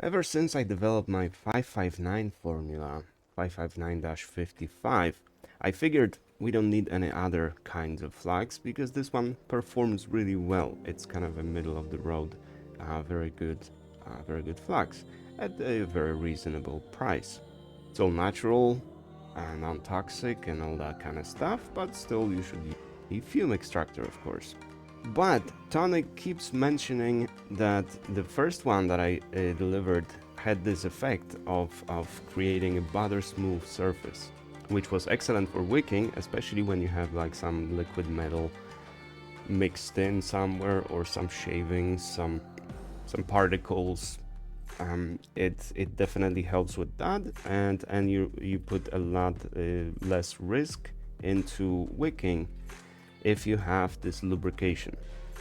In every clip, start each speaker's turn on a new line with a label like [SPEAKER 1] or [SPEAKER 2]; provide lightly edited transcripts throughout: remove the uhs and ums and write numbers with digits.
[SPEAKER 1] Ever since I developed my 559 formula, 559-55, I figured we don't need any other kinds of flux because this one performs really well. It's kind of a middle of the road, very good flux at a very reasonable price. It's all natural and non-toxic and all that kind of stuff, but still you should use the fume extractor, of course. But Tony keeps mentioning that the first one that I delivered had this effect of creating a butter smooth surface, which was excellent for wicking, especially when you have like some liquid metal mixed in somewhere or some shavings, some particles. It definitely helps with that, and you put a lot less risk into wicking if you have this lubrication.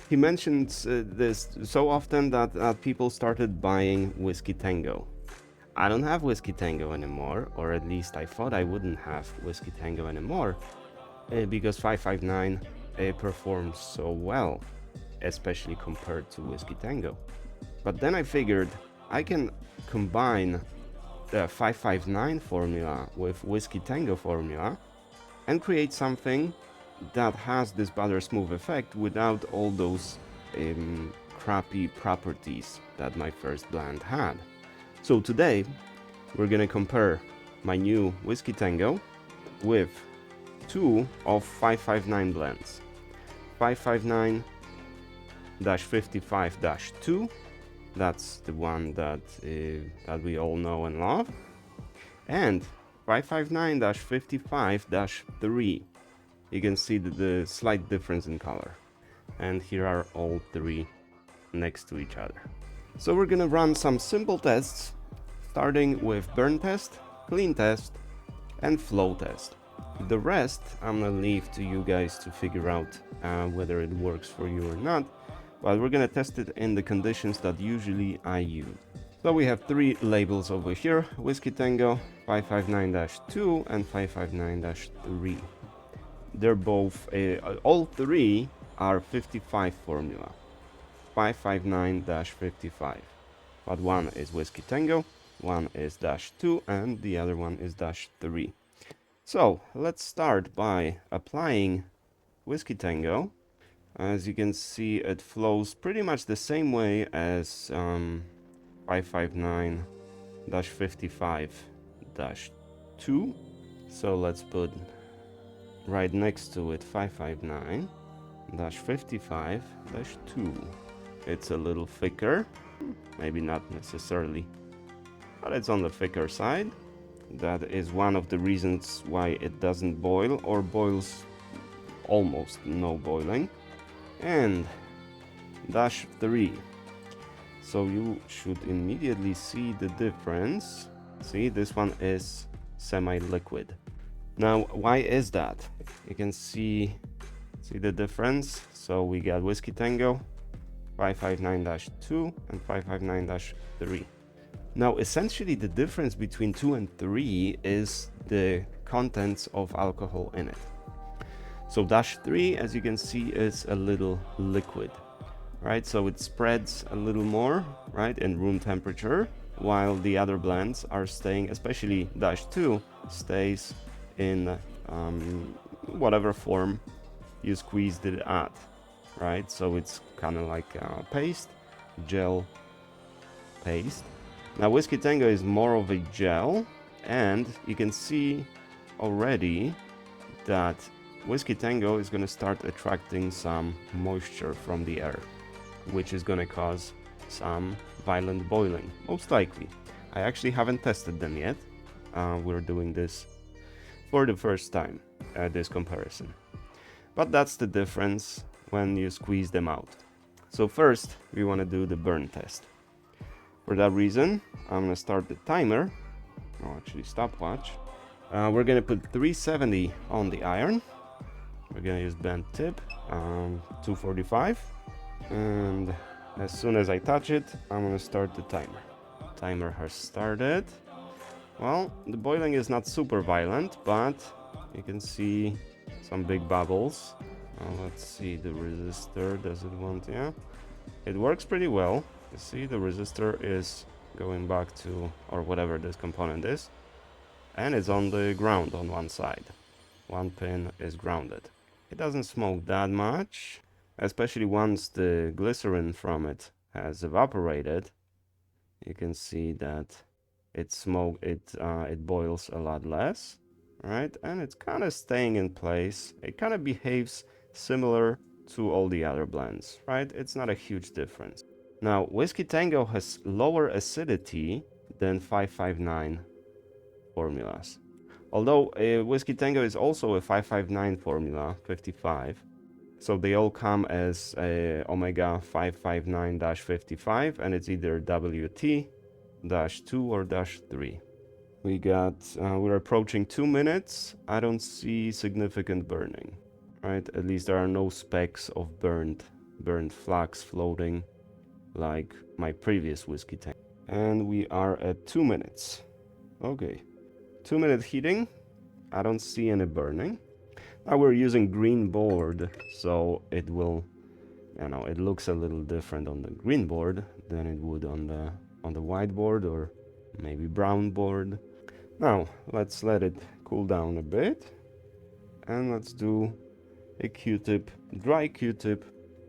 [SPEAKER 1] He mentions this so often that people started buying Whisky Tango. I don't have Whisky Tango anymore, or at least I thought I wouldn't have Whisky Tango anymore, because 559 performs so well, especially compared to Whisky Tango. But then I figured I can combine the 559 formula with Whisky Tango formula and create something that has this butter smooth effect without all those crappy properties that my first blend had. So today we're gonna compare my new Whisky Tango with two of 559 blends. 559-55-2, that's the one that we all know and love, and 559-55-3. You can see the slight difference in color. And here are all three next to each other. So we're gonna run some simple tests, starting with burn test, clean test, and flow test. The rest I'm gonna leave to you guys to figure out whether it works for you or not, but we're gonna test it in the conditions that usually I use. So we have three labels over here: Whisky Tango, 559-2 and 559-3. They're both, all three are 55 formula, 559-55. But one is Whisky Tango, one is -2, and the other one is -3. So let's start by applying Whisky Tango. As you can see, it flows pretty much the same way as 559-55-2. So let's put right next to it 559-55-2. It's a little thicker, maybe not necessarily, but it's on the thicker side. That is one of the reasons why it doesn't boil, or boils almost no boiling. And -3. So you should immediately see the difference. See, this one is semi-liquid. Now, why is that? You can see the difference. So we got Whisky Tango, 559-2 and 559-3. Now, essentially the difference between 2 and 3 is the contents of alcohol in it. So -3, as you can see, is a little liquid, right? So it spreads a little more, right, in room temperature, while the other blends are staying, especially -2, stays in whatever form you squeezed it at, right? So it's kind of like a paste, gel paste. Now Whisky Tango is more of a gel, and you can see already that Whisky Tango is going to start attracting some moisture from the air, which is going to cause some violent boiling, most likely. I actually haven't tested them yet. We're doing this for the first time, this comparison. But that's the difference when you squeeze them out. So first, we want to do the burn test. For that reason, I'm going to start the timer, or actually stopwatch. We're going to put 370 on the iron. We're going to use bent tip, 245. And as soon as I touch it, I'm going to start the timer. Timer has started. Well, the boiling is not super violent, but you can see some big bubbles. Let's see the resistor. Does it want? Yeah, it works pretty well. You see the resistor is going back to, or whatever this component is, and it's on the ground on one side. One pin is grounded. It doesn't smoke that much, especially once the glycerin from it has evaporated. You can see that it boils a lot less, right? And it's kind of staying in place. It kind of behaves similar to all the other blends, right? It's not a huge difference. Now, Whisky Tango has lower acidity than 559 formulas. Although Whisky Tango is also a 559 formula, 55, so they all come as a Omega 559-55, and it's either WT-2 or -3. We're approaching 2 minutes. I don't see significant burning, right? At least there are no specks of burned flux floating like my previous Whisky Tango. And we are at 2 minutes. Okay, 2-minute heating. I don't see any burning. Now we're using green board, so it will, it looks a little different on the green board than it would on the white board or maybe brown board. Now let's let it cool down a bit, and let's do a Q-tip, dry Q-tip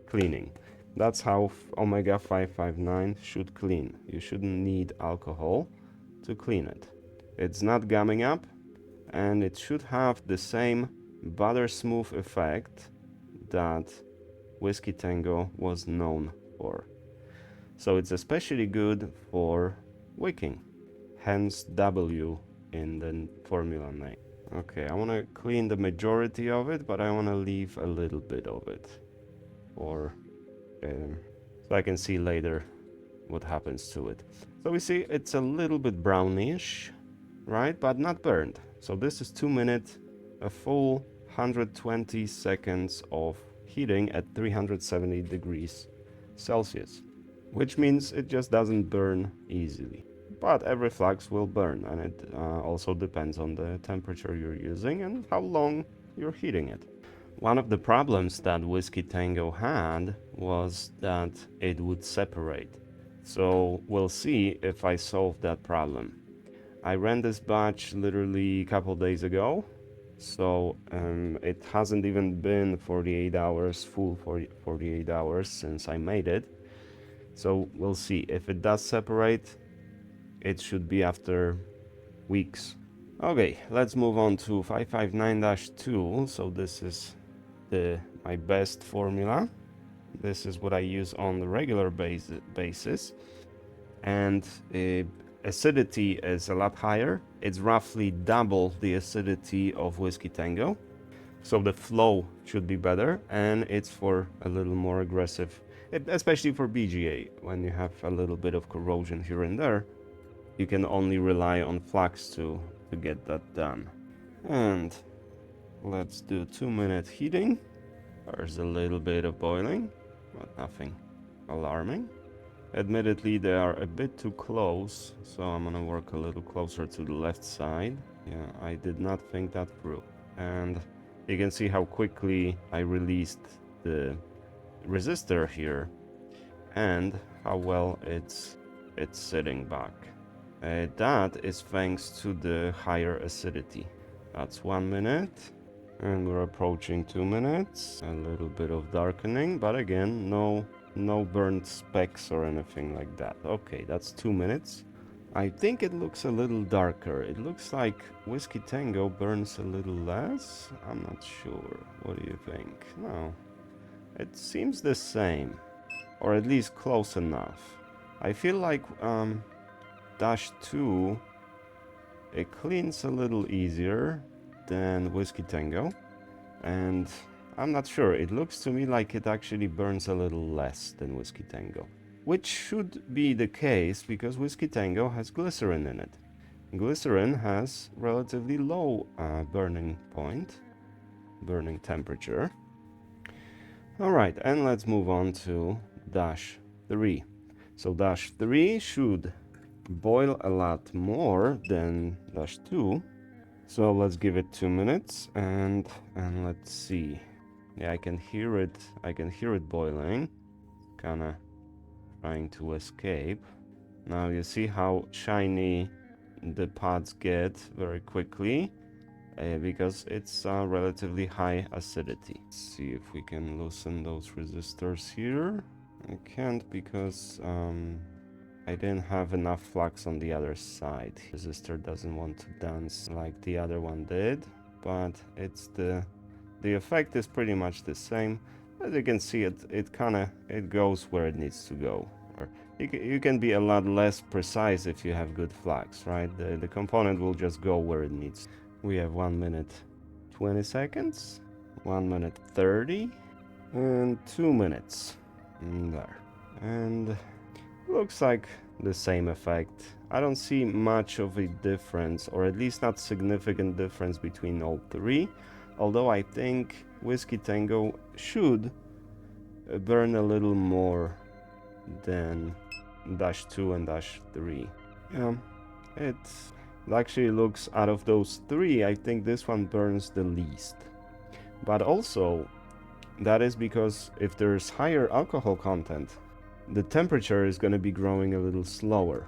[SPEAKER 1] cleaning. That's how Omega 559 should clean. You shouldn't need alcohol to clean it. It's not gumming up, and it should have the same butter smooth effect that Whisky Tango was known for. So it's especially good for wicking, hence W in the formula name. Okay, I want to clean the majority of it, but I want to leave a little bit of it, or so I can see later what happens to it. So we see it's a little bit brownish, right, but not burned. So this is 2 minutes, a full 120 seconds of heating at 370 degrees Celsius, which means it just doesn't burn easily. But every flux will burn, and it also depends on the temperature you're using and how long you're heating it. One of the problems that Whisky Tango had was that it would separate. So we'll see if I solve that problem. I ran this batch literally a couple days ago, so it hasn't even been 48 hours, full 48 hours since I made it. So we'll see. If it does separate, it should be after weeks. Okay, let's move on to 559-2. So this is my best formula. This is what I use on the regular basis. And acidity is a lot higher. It's roughly double the acidity of Whisky Tango. So the flow should be better, and it's for a little more aggressive, especially for BGA. When you have a little bit of corrosion here and there, you can only rely on flux to get that done. And let's do 2-minute heating. There's a little bit of boiling, but nothing alarming. Admittedly, they are a bit too close, so I'm gonna work a little closer to the left side. Yeah, I did not think that through. And you can see how quickly I released the resistor here and how well it's sitting back. That is thanks to the higher acidity. That's 1 minute, and we're approaching 2 minutes. A little bit of darkening, but again, no burnt specks or anything like that. Okay, that's 2 minutes. I think it looks a little darker. It looks like Whisky Tango burns a little less. I'm not sure. What do you think? No, it seems the same, or at least close enough. I feel like -2, it cleans a little easier than Whisky Tango, and I'm not sure. It looks to me like it actually burns a little less than Whisky Tango, which should be the case because Whisky Tango has glycerin in it. Glycerin has relatively low burning temperature. All right, and let's move on to -3. So -3 should boil a lot more than -2. So let's give it 2 minutes and let's see. Yeah, I can hear it. I can hear it boiling, kind of trying to escape. Now you see how shiny the pods get very quickly because it's relatively high acidity. Let's see if we can loosen those resistors here. I can't because I didn't have enough flux on the other side. Resistor doesn't want to dance like the other one did, but it's the effect is pretty much the same. As you can see, it goes where it needs to go. Or you can be a lot less precise if you have good flux, right? The component will just go where it needs. We have 1 minute 20 seconds, 1 minute 30, and 2 minutes. There. And looks like the same effect. I don't see much of a difference, or at least not significant difference between all three. Although I think Whisky Tango should burn a little more than Dash 2 and Dash 3. Yeah, it actually looks, out of those three, I think this one burns the least. But also, that is because if there's higher alcohol content, the temperature is going to be growing a little slower,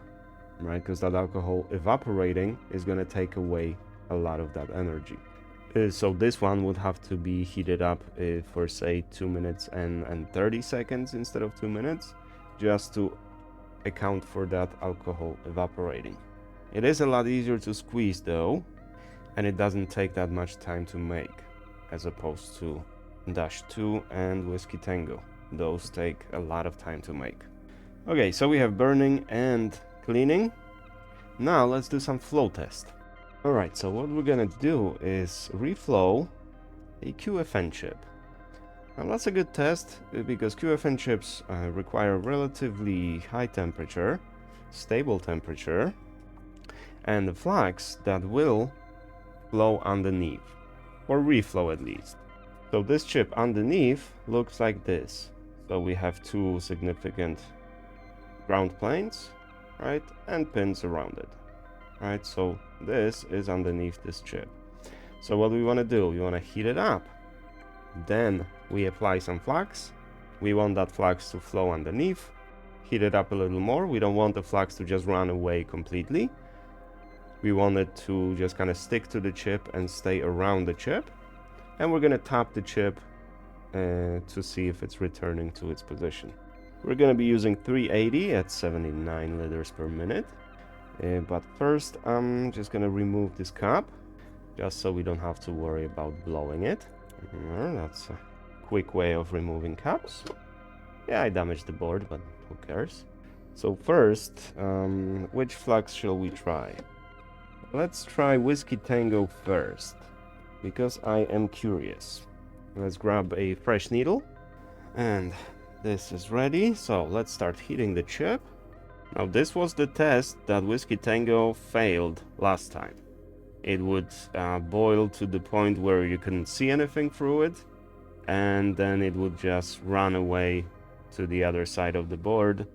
[SPEAKER 1] right? Because that alcohol evaporating is going to take away a lot of that energy. So this one would have to be heated up for say 2 minutes and 30 seconds instead of 2 minutes, just to account for that alcohol evaporating. It is a lot easier to squeeze though, and it doesn't take that much time to make, as opposed to Dash 2 and Whisky Tango. Those take a lot of time to make. Okay, so we have burning and cleaning. Now let's do some flow test. Alright, so what we're gonna do is reflow a QFN chip. Now that's a good test because QFN chips require relatively high temperature, stable temperature, and the flux that will flow underneath, or reflow at least. So this chip underneath looks like this. So we have two significant ground planes, right, and pins around it, right? So this is underneath this chip. So what we want to do, we want to heat it up. Then we apply some flux. We want that flux to flow underneath. Heat it up a little more. We don't want the flux to just run away completely. We want it to just kind of stick to the chip and stay around the chip. And we're going to tap the chip to see if it's returning to its position. We're going to be using 380 at 79 liters per minute. But first, I'm just going to remove this cap, just so we don't have to worry about blowing it. That's a quick way of removing caps. Yeah, I damaged the board, but who cares? So first, which flux shall we try? Let's try Whisky Tango first, because I am curious. Let's grab a fresh needle, and this is ready. So let's start heating the chip. Now this was the test that Whisky Tango failed last time. It would boil to the point where you couldn't see anything through it, and then it would just run away to the other side of the board,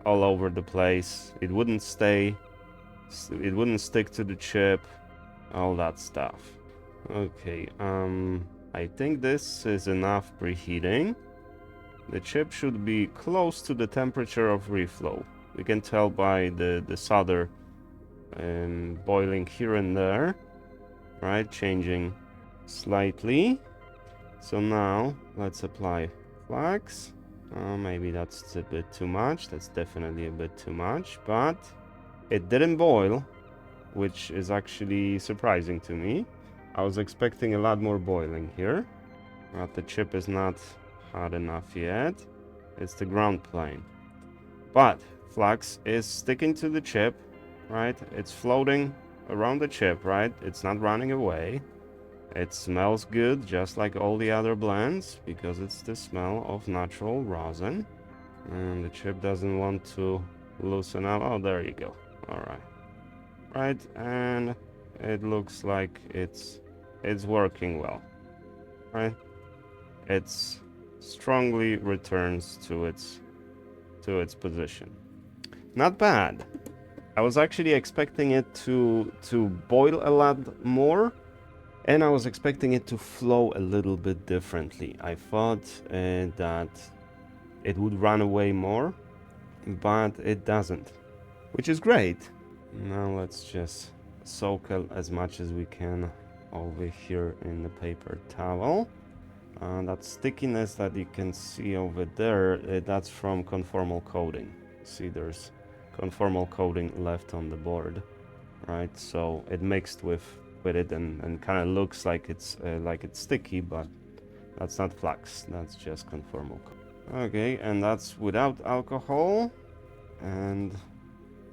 [SPEAKER 1] all over the place. It wouldn't stay, it wouldn't stick to the chip, all that stuff. Okay, I think this is enough preheating. The chip should be close to the temperature of reflow. We can tell by the solder boiling here and there, right, changing slightly. So now let's apply flux. Maybe that's a bit too much. That's definitely a bit too much, but it didn't boil, which is actually surprising to me. I was expecting a lot more boiling here, but the chip is not hot enough yet. It's the ground plane, but flux is sticking to the chip, right? It's floating around the chip, right? It's not running away. It smells good, just like all the other blends, because it's the smell of natural rosin. And the chip doesn't want to loosen up. Oh, there you go. All right. Right, and it looks like it's working well, right? It's strongly returns to its position. Not bad. I was actually expecting it to boil a lot more, and I was expecting it to flow a little bit differently. I thought that it would run away more, but it doesn't. which is great. Now let's just soak as much as we can over here in the paper towel. That stickiness that you can see over there, that's from conformal coating. See, there's conformal coating left on the board, right? So it mixed with it and kind of looks like it's sticky, but that's not flux. That's just conformal coating. Okay, and that's without alcohol, and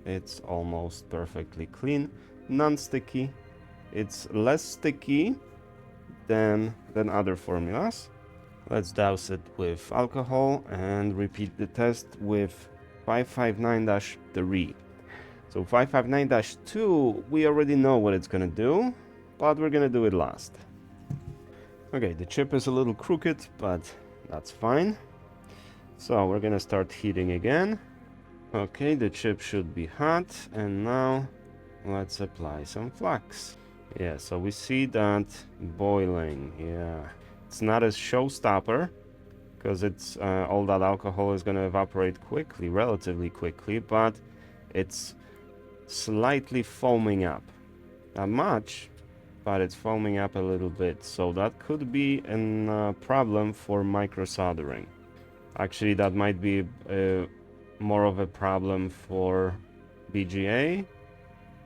[SPEAKER 1] it's almost perfectly clean, non-sticky. It's less sticky than other formulas. Let's douse it with alcohol and repeat the test with 559-3. So 559-2, we already know what it's gonna do, but we're gonna do it last. Okay, the chip is a little crooked, but that's fine. So we're gonna start heating again. Okay, the chip should be hot, and now let's apply some flux. Yeah, so we see that boiling. Yeah, it's not a showstopper because it's all that alcohol is going to evaporate quickly, relatively quickly, but it's slightly foaming up. Not much, but it's foaming up a little bit. So that could be a problem for micro soldering. Actually, that might be more of a problem for BGA,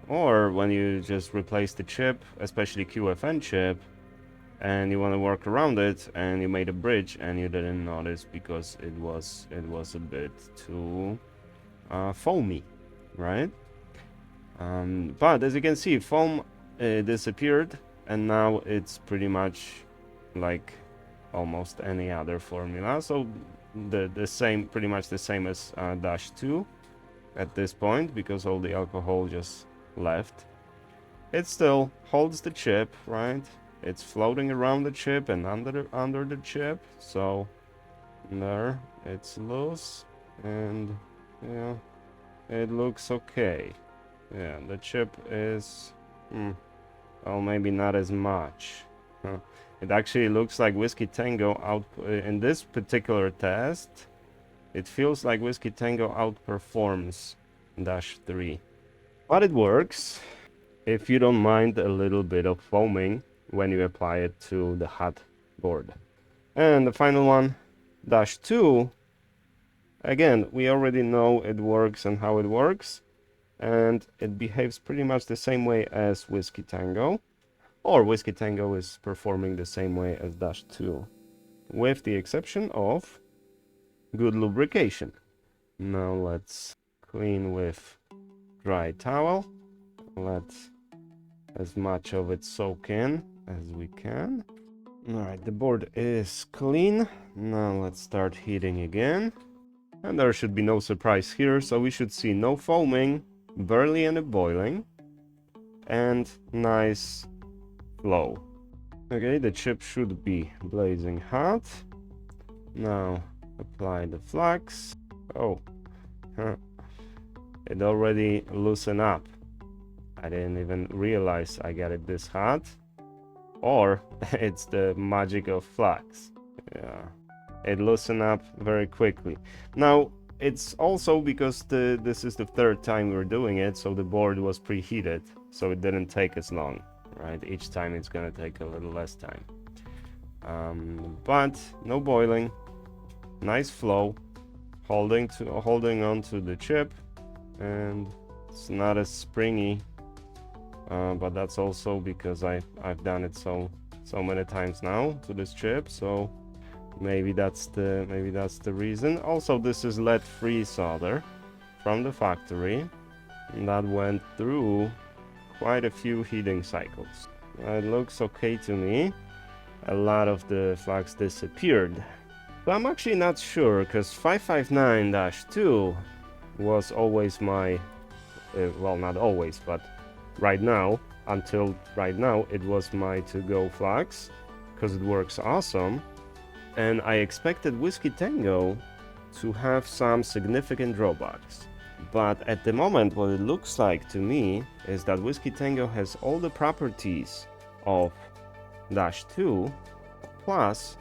[SPEAKER 1] or when you just replace the chip, especially QFN chip, and you want to work around it, and you made a bridge and you didn't notice because it was a bit too foamy, right? But as you can see, foam disappeared, and now it's pretty much like almost any other formula. So the same, pretty much the same as -2 at this point, because all the alcohol just left. It still holds the chip, right? It's floating around the chip and under the chip. So there, it's loose, and yeah, it looks okay. Yeah, the chip is well, maybe not as much. It actually looks like Whisky Tango out in this particular test. It feels like Whisky Tango outperforms -3. But it works if you don't mind a little bit of foaming when you apply it to the hot board. And the final one, -2. Again, we already know it works and how it works. And it behaves pretty much the same way as Whisky Tango. Or Whisky Tango is performing the same way as -2. With the exception of good lubrication. Now let's clean with dry towel. Let as much of it soak in as we can. Alright, the board is clean. Now let's start heating again. And there should be no surprise here, so we should see no foaming, barely any boiling, and nice flow. Okay, the chip should be blazing hot. Now apply the flux. Oh, it already loosened up. I didn't even realize I got it this hot. Or it's the magic of flux. Yeah, it loosened up very quickly. Now it's also because this is the third time we're doing it, so the board was preheated, so it didn't take as long, right? Each time it's gonna take a little less time. But no boiling, nice flow, holding on to the chip, and it's not as springy. But that's also because I've done it so many times now to this chip, so maybe that's the reason. Also, this is lead-free solder from the factory that went through quite a few heating cycles. It looks okay to me. A lot of the flux disappeared. But I'm actually not sure, because 559-2 was always my well, not always, but right now, until right now, it was my to-go flux, because it works awesome. And I expected Whisky Tango to have some significant drawbacks. But at the moment, what it looks like to me is that Whisky Tango has all the properties of -2 plus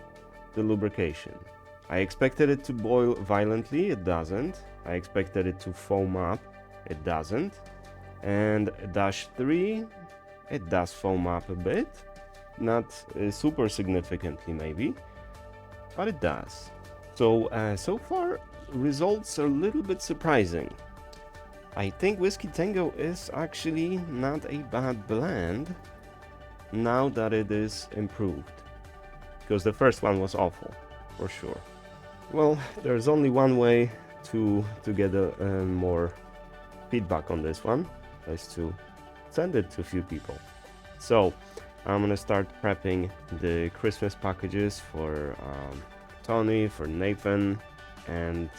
[SPEAKER 1] the lubrication. I expected it to boil violently, it doesn't. I expected it to foam up, it doesn't. And dash 3, it does foam up a bit, not super significantly maybe, but it does. So, so far, results are a little bit surprising. I think Whisky Tango is actually not a bad blend now that it is improved, because the first one was awful, for sure. Well, there's only one way to get more feedback on this one, is to send it to a few people. So I'm gonna start prepping the Christmas packages for Tony, for Nathan, and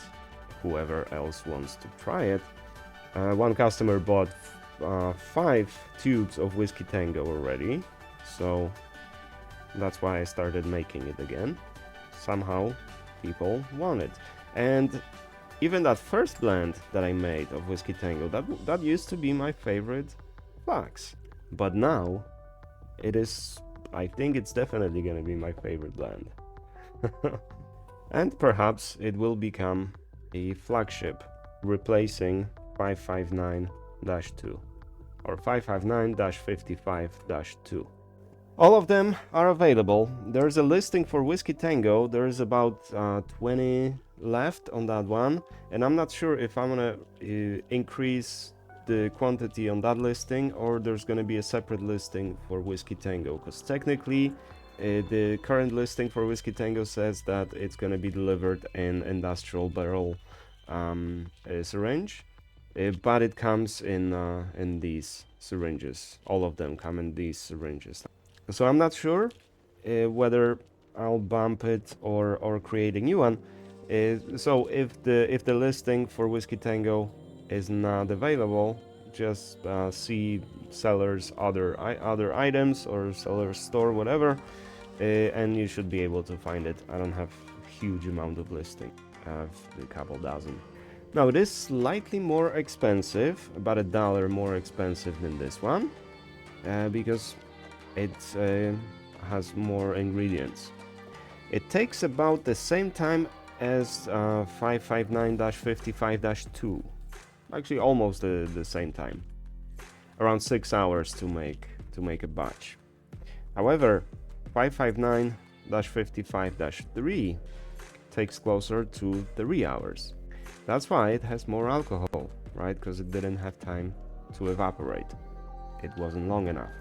[SPEAKER 1] whoever else wants to try it. One customer bought 5 tubes of Whisky Tango already, so that's why I started making it again. Somehow people want it. And even that first blend that I made of Whisky Tango, that used to be my favorite Flux. But now it is, I think it's definitely gonna be my favorite blend. And perhaps it will become a flagship, replacing 559-2 or 559-55-2. All of them are available. There's a listing for Whisky Tango. There's about 20 left on that one, and I'm not sure if I'm gonna increase the quantity on that listing or there's gonna be a separate listing for Whisky Tango, because technically the current listing for Whisky Tango says that it's gonna be delivered in industrial barrel syringe, but it comes in these syringes. All of them come in these syringes. So I'm not sure whether I'll bump it or create a new one. So if the listing for Whisky Tango is not available, just see sellers other items or seller's store, whatever, and you should be able to find it. I don't have a huge amount of listing. I have a couple dozen. Now it is slightly more expensive, about $1 more expensive than this one, because it has more ingredients. It takes about the same time as 559-55-2. Actually, almost the same time. Around 6 hours to make a batch. However, 559-55-3 takes closer to 3 hours. That's why it has more alcohol, right? Because it didn't have time to evaporate. It wasn't long enough.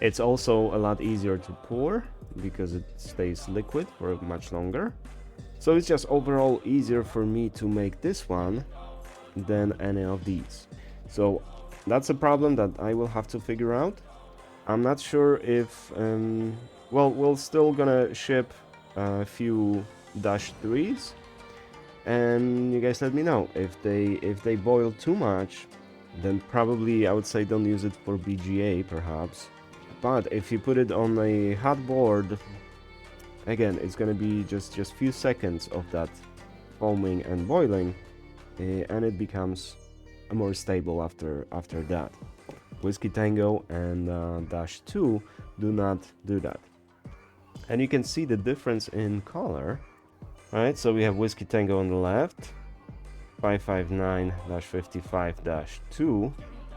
[SPEAKER 1] It's also a lot easier to pour because it stays liquid for much longer. So it's just overall easier for me to make this one than any of these. So that's a problem that I will have to figure out. I'm not sure if, well, we're still gonna ship a few -3s, and you guys let me know if they boil too much, then probably I would say don't use it for BGA perhaps. But if you put it on a hot board, again, it's gonna be just few seconds of that foaming and boiling, and it becomes more stable after that. Whisky Tango and -2 do not do that. And you can see the difference in color, right? So we have Whisky Tango on the left, 559-55-2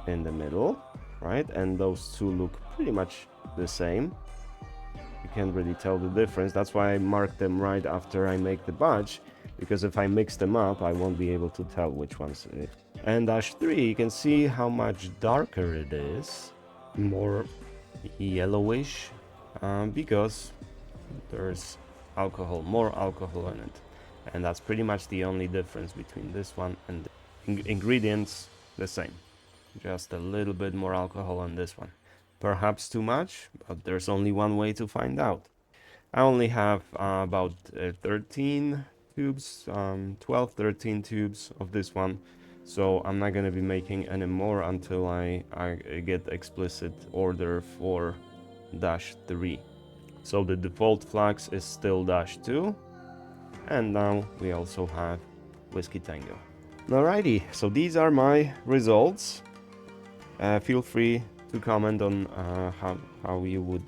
[SPEAKER 1] in the middle, right? And those two look pretty much the same. You can't really tell the difference. That's why I marked them right after I make the batch, because if I mix them up, I won't be able to tell which one's it. And -3, you can see how much darker it is, more yellowish, because there's more alcohol in it. And that's pretty much the only difference between this one and the ingredients the same. Just a little bit more alcohol on this one. Perhaps too much, but there's only one way to find out. I only have about 13 tubes, 12, 13 tubes of this one. So I'm not going to be making any more until I get explicit order for -3. So the default Flux is still -2. And now we also have Whisky Tango. Alrighty, so these are my results. Feel free to comment on how you would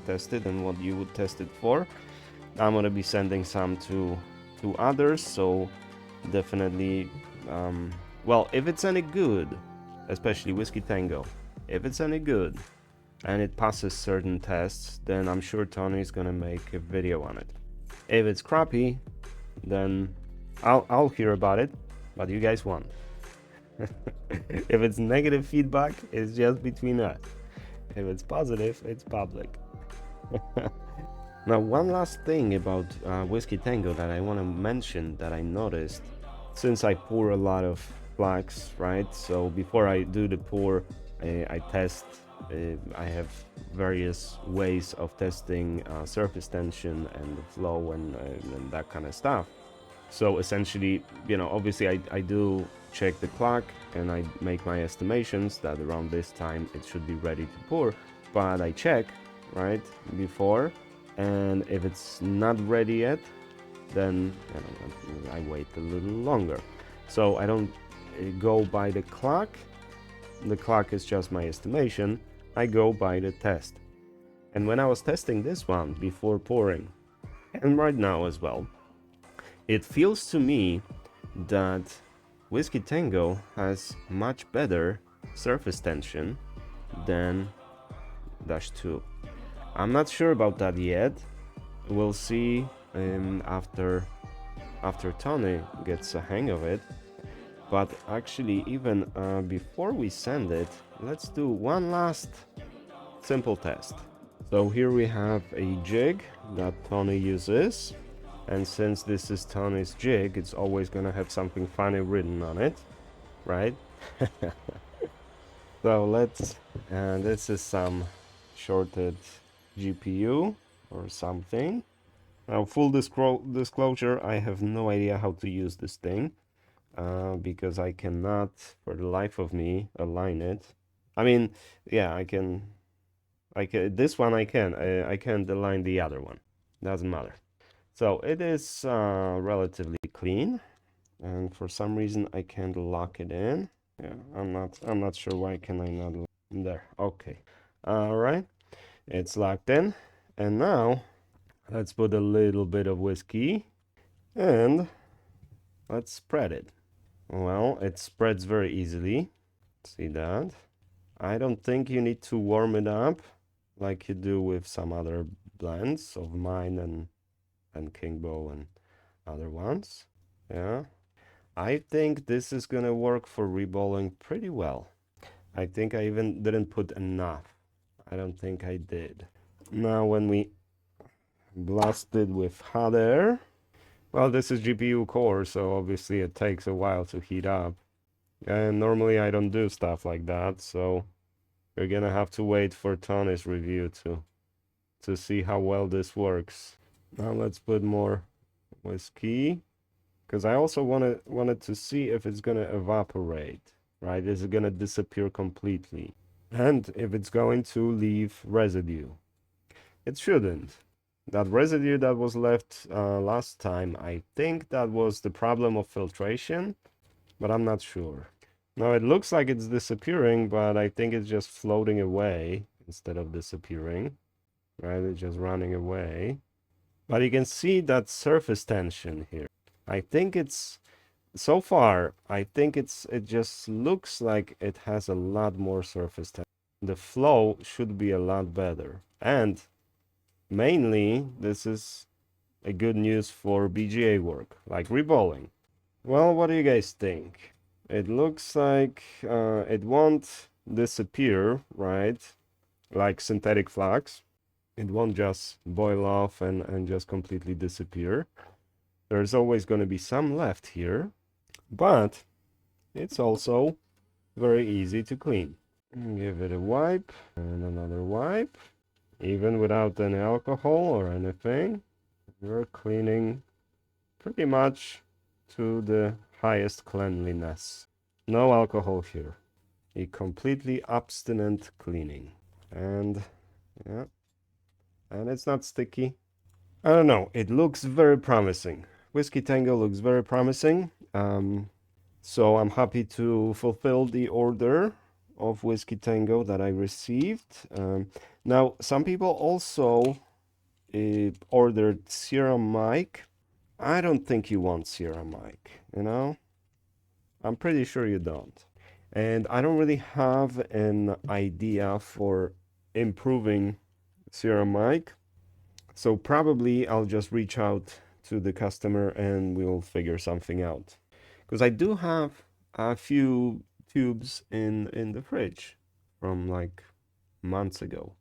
[SPEAKER 1] test it and what you would test it for. I'm gonna be sending some to others, so definitely Well, if it's any good, especially Whiskey Tango, if it's any good and it passes certain tests, then I'm sure Tony is gonna make a video on it. If it's crappy, then I'll hear about it, but you guys won't. If it's negative feedback, it's just between us. If it's positive, it's public. Now, one last thing about Whiskey Tango that I want to mention that I noticed, since I pour a lot of Flux, right? So before I do the pour, I test. I have various ways of testing surface tension and the flow and that kind of stuff. So essentially, obviously I do check the clock and I make my estimations that around this time it should be ready to pour, but I check, right, before, and if it's not ready yet, then I wait a little longer. So I don't go by the clock. The clock is just my estimation. I go by the test. And when I was testing this one before pouring, and right now as well, it feels to me that Whiskey Tango has much better surface tension than Dash 2. I'm not sure about that yet. We'll see after Tony gets a hang of it. But actually, even before we send it, let's do one last simple test. So here we have a jig that Tony uses. And since this is Tony's jig, it's always gonna have something funny written on it, right? So this is some shorted GPU or something. Now, full disclosure, I have no idea how to use this thing because I cannot, for the life of me, align it. I mean, yeah, I can. This one I can. I can't align the other one. Doesn't matter. So it is relatively clean, and for some reason I can't lock it in. Yeah, I'm not sure why can I not lock in there. Okay. All right. It's locked in. And now let's put a little bit of whiskey and let's spread it. Well, it spreads very easily. See that? I don't think you need to warm it up like you do with some other blends of mine and Kingbow and other ones. Yeah. I think this is gonna work for reballing pretty well. I think I even didn't put enough. I don't think I did. Now when we blast it with hot air, well, this is GPU core, so obviously it takes a while to heat up. And normally I don't do stuff like that, so you're gonna have to wait for Tony's review to see how well this works. Now let's put more whiskey, because I also wanted to see if it's gonna evaporate, right? Is it gonna disappear completely? And if it's going to leave residue. It shouldn't. That residue that was left last time, I think that was the problem of filtration, but I'm not sure. Now it looks like it's disappearing, but I think it's just floating away instead of disappearing, right? It's just running away. But you can see that surface tension here. I think it's, so far, I think it just looks like it has a lot more surface tension. The flow should be a lot better. And mainly, this is a good news for BGA work, like reballing. Well, what do you guys think? It looks like it won't disappear, right? Like synthetic flux. It won't just boil off and just completely disappear. There's always going to be some left here, but it's also very easy to clean. Give it a wipe and another wipe. Even without any alcohol or anything, we're cleaning pretty much to the highest cleanliness. No alcohol here. A completely abstinent cleaning. And yeah, and it's not sticky. I don't know, it looks very promising. Whiskey Tango looks very promising. So I'm happy to fulfill the order of Whiskey Tango that I received. Now, some people also ordered Sierra mic. I don't think you want Sierra mic, you know? I'm pretty sure you don't. And I don't really have an idea for improving ceramic. So probably I'll just reach out to the customer and we'll figure something out. Because I do have a few tubes in the fridge from like months ago.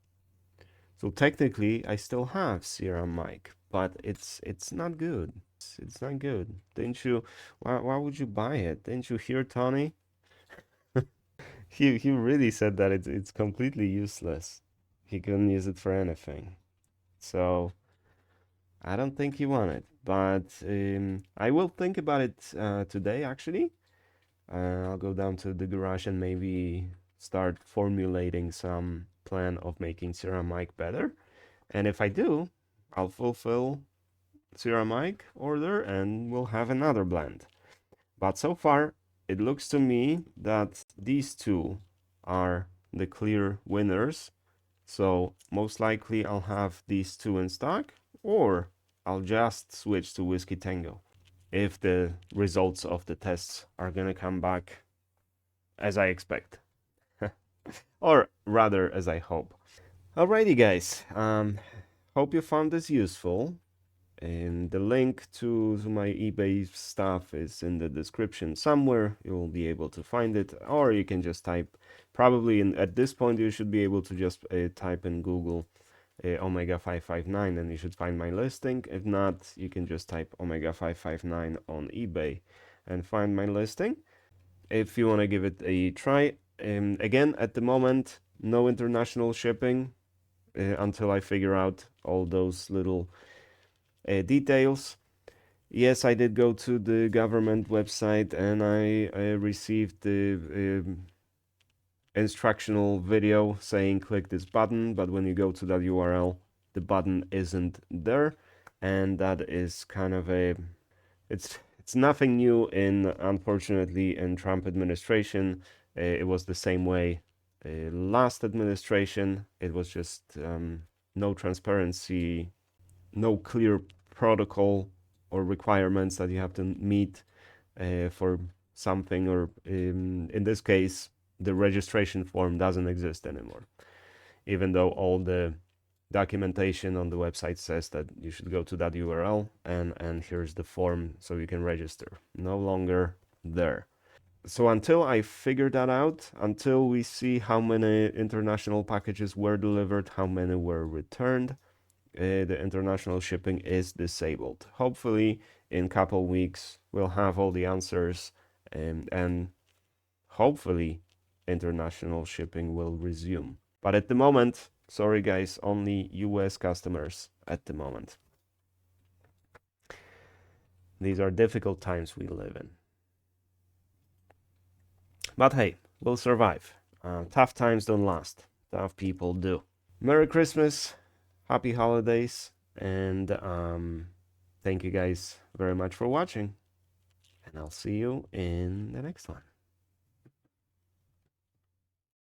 [SPEAKER 1] So technically I still have ceramic, but it's not good. It's not good. Didn't you why would you buy it? Didn't you hear Tony? He really said that it's completely useless. He couldn't use it for anything. So I don't think he won it, but I will think about it today actually. I'll go down to the garage and maybe start formulating some plan of making ceramic better. And if I do, I'll fulfill ceramic order and we'll have another blend. But so far, it looks to me that these two are the clear winners. So most likely I'll have these two in stock, or I'll just switch to Whisky Tango if the results of the tests are gonna come back as I expect. Or rather, as I hope. Alrighty, guys. Hope you found this useful. And the link to my eBay stuff is in the description somewhere. You'll be able to find it, or you can just type. Probably at this point, you should be able to just type in Google Omega 559 and you should find my listing. If not, you can just type Omega 559 on eBay and find my listing. If you want to give it a try, again, at the moment, no international shipping until I figure out all those little details. Yes, I did go to the government website and I received the instructional video saying click this button, but when you go to that URL, the button isn't there, and that is kind of a it's nothing new in unfortunately in Trump administration. It was the same way last administration. It was just no transparency, no clear protocol or requirements that you have to meet for something, or in this case, the registration form doesn't exist anymore, even though all the documentation on the website says that you should go to that URL and here's the form so you can register. No longer there. So until I figure that out, until we see how many international packages were delivered, how many were returned, the international shipping is disabled. Hopefully in a couple weeks we'll have all the answers, and hopefully international shipping will resume. But at the moment, sorry guys, only US customers at the moment. These are difficult times we live in. But hey, we'll survive. Tough times don't last. Tough people do. Merry Christmas, happy holidays, and thank you guys very much for watching. And I'll see you in the next one.